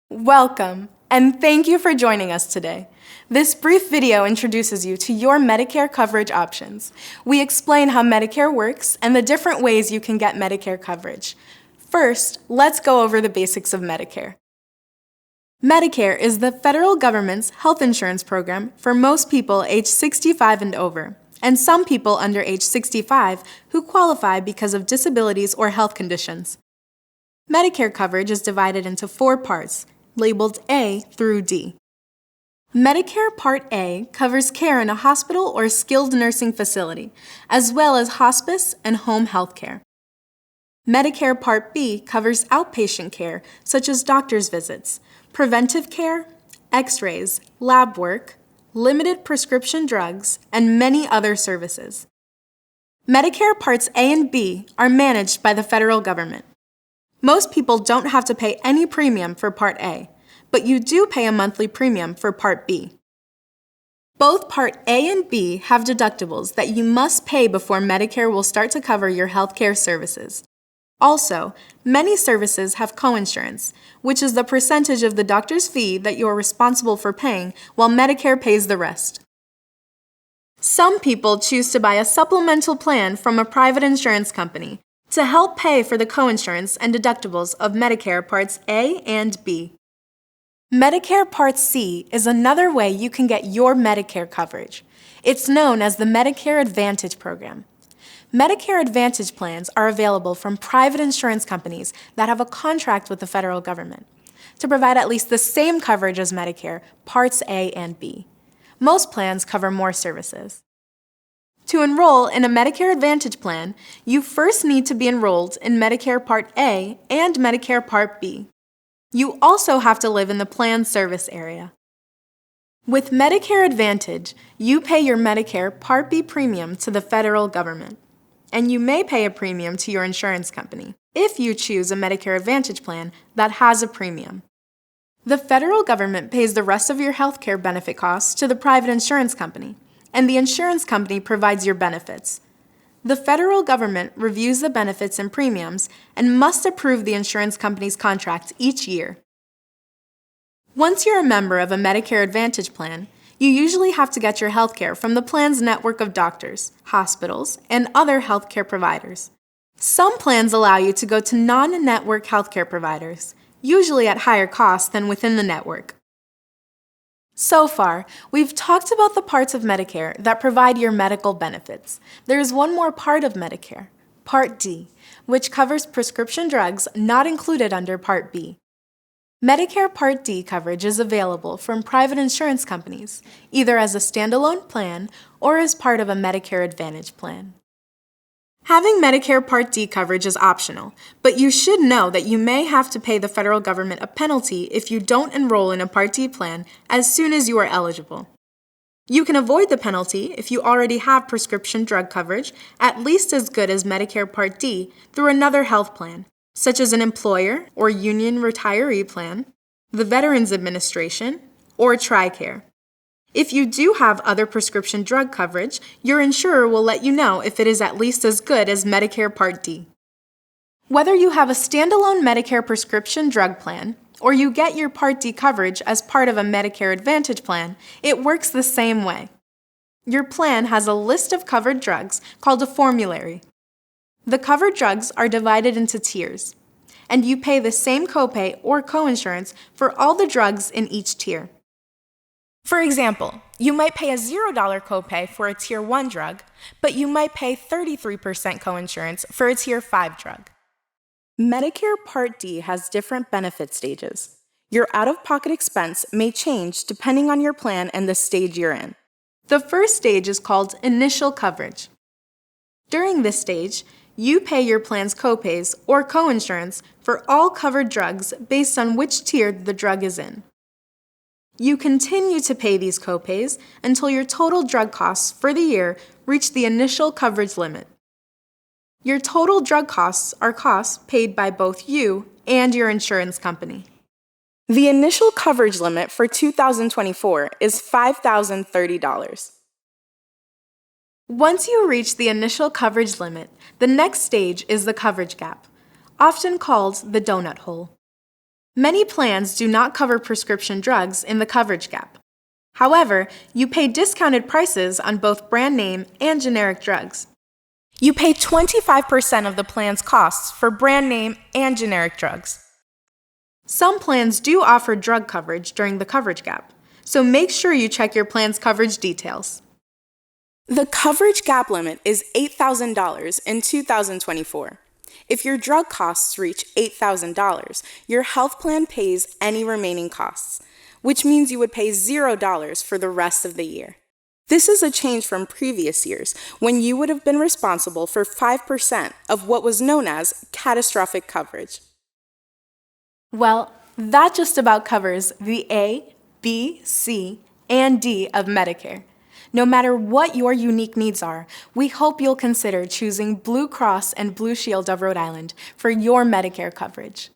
Welcome, and thank you for joining us today. This brief video introduces you to your Medicare coverage options. We explain how Medicare works and the different ways you can get Medicare coverage. First, let's go over the basics of Medicare. Medicare is the federal government's health insurance program for most people age 65 and over, and some people under age 65 who qualify because of disabilities or health conditions. Medicare coverage is divided into 4 parts, labeled A through D. Medicare Part A covers care in a hospital or skilled nursing facility, as well as hospice and home health care. Medicare Part B covers outpatient care, such as doctor's visits, preventive care, x-rays, lab work, limited prescription drugs, and many other services. Medicare Parts A and B are managed by the federal government. Most people don't have to pay any premium for Part A, but you do pay a monthly premium for Part B. Both Part A and B have deductibles that you must pay before Medicare will start to cover your healthcare services. Also, many services have coinsurance, which is the percentage of the doctor's fee that you are responsible for paying while Medicare pays the rest. Some people choose to buy a supplemental plan from a private insurance company to help pay for the coinsurance and deductibles of Medicare Parts A and B. Medicare Part C is another way you can get your Medicare coverage. It's known as the Medicare Advantage program. Medicare Advantage plans are available from private insurance companies that have a contract with the federal government to provide at least the same coverage as Medicare Parts A and B. Most plans cover more services. To enroll in a Medicare Advantage plan, you first need to be enrolled in Medicare Part A and Medicare Part B. You also have to live in the plan service area. With Medicare Advantage, you pay your Medicare Part B premium to the federal government, and you may pay a premium to your insurance company if you choose a Medicare Advantage plan that has a premium. The federal government pays the rest of your healthcare benefit costs to the private insurance company, and the insurance company provides your benefits. The federal government reviews the benefits and premiums and must approve the insurance company's contract each year. Once you're a member of a Medicare Advantage plan, you usually have to get your healthcare from the plan's network of doctors, hospitals, and other healthcare providers. Some plans allow you to go to non-network healthcare providers, usually at higher costs than within the network. So far, we've talked about the parts of Medicare that provide your medical benefits. There is one more part of Medicare, Part D, which covers prescription drugs not included under Part B. Medicare Part D coverage is available from private insurance companies, either as a standalone plan or as part of a Medicare Advantage plan. Having Medicare Part D coverage is optional, but you should know that you may have to pay the federal government a penalty if you don't enroll in a Part D plan as soon as you are eligible. You can avoid the penalty if you already have prescription drug coverage at least as good as Medicare Part D through another health plan, such as an employer or union retiree plan, the Veterans Administration, or TRICARE. If you do have other prescription drug coverage, your insurer will let you know if it is at least as good as Medicare Part D. Whether you have a standalone Medicare prescription drug plan or you get your Part D coverage as part of a Medicare Advantage plan, it works the same way. Your plan has a list of covered drugs called a formulary. The covered drugs are divided into tiers, and you pay the same copay or coinsurance for all the drugs in each tier. For example, you might pay a $0 copay for a Tier 1 drug, but you might pay 33% coinsurance for a Tier 5 drug. Medicare Part D has different benefit stages. Your out-of-pocket expense may change depending on your plan and the stage you're in. The first stage is called initial coverage. During this stage, you pay your plan's copays or coinsurance for all covered drugs based on which tier the drug is in. You continue to pay these copays until your total drug costs for the year reach the initial coverage limit. Your total drug costs are costs paid by both you and your insurance company. The initial coverage limit for 2024 is $5,030. Once you reach the initial coverage limit, the next stage is the coverage gap, often called the donut hole. Many plans do not cover prescription drugs in the coverage gap. However, you pay discounted prices on both brand name and generic drugs. You pay 25% of the plan's costs for brand name and generic drugs. Some plans do offer drug coverage during the coverage gap, so make sure you check your plan's coverage details. The coverage gap limit is $8,000 in 2024. If your drug costs reach $8,000, your health plan pays any remaining costs, which means you would pay $0 for the rest of the year. This is a change from previous years, when you would have been responsible for 5% of what was known as catastrophic coverage. Well, that just about covers the A, B, C, and D of Medicare. No matter what your unique needs are, we hope you'll consider choosing Blue Cross and Blue Shield of Rhode Island for your Medicare coverage.